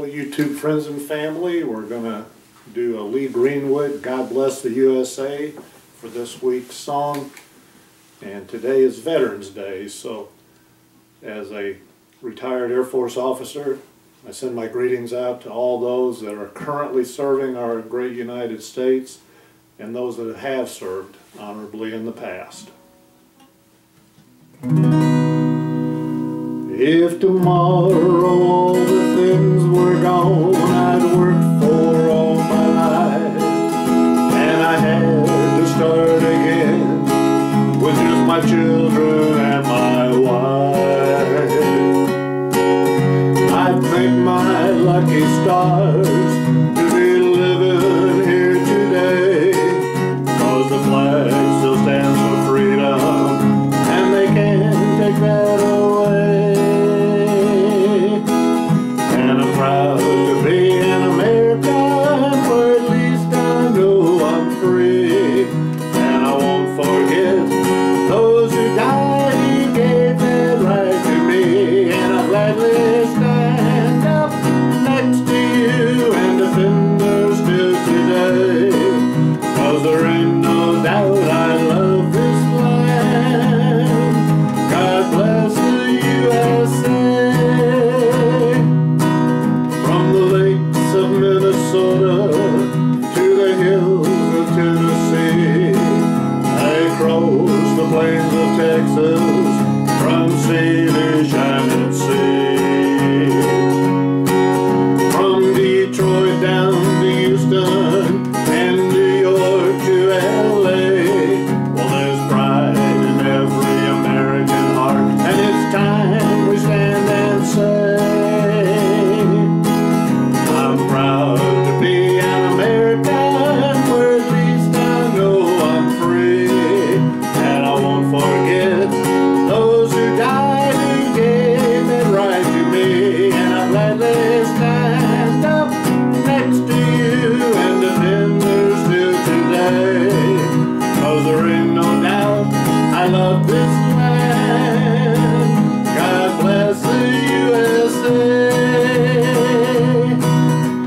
Hello YouTube friends and family. We're going to do a Lee Greenwood, God Bless the USA, for this week's song. And today is Veterans Day, so as a retired Air Force officer, I send my greetings out to all those that are currently serving our great United States and those that have served honorably in the past. If tomorrow all the things were gone I'd worked for all my life, and I had to start again with just my children and my wife, I'd thank my lucky stars to be living here today, 'cause the flag still stands for freedom and they can't take that away. And I'm proud to be an American, where at least I know I'm free. And I won't forget those who died who gave that right to me. And I'll gladly stand up next to you and defend her still today, 'cause there ain't no doubt I love this land. God bless the USA. From the lakes of Minnesota to the hills of Tennessee, across the plains of Texas, from sea to shining sea, from Detroit down to Houston and New York to LA. Well, there's pride in every American heart, and it's time we stand and say, I'm proud to be an American, where at least I know I'm free. And I won't forget those who died who gave it right to me. And I'll gladly stand up next to you and defend her still today, 'cause there ain't no doubt I love this land. God bless the USA.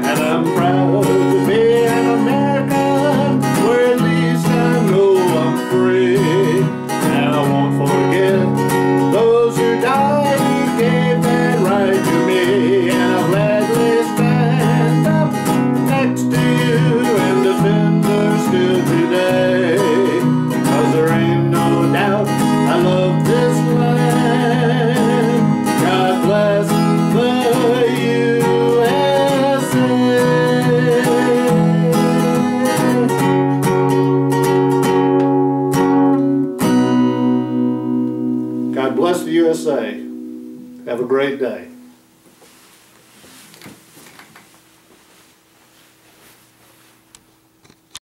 And I'm proud to be an American, where at least I know I'm free. And I won't forget those who died who gave that right to me. And I'll gladly stand up next to you and defend her still today, 'cause there ain't no doubt I love this land. God bless the USA. God bless the USA. Have a great day.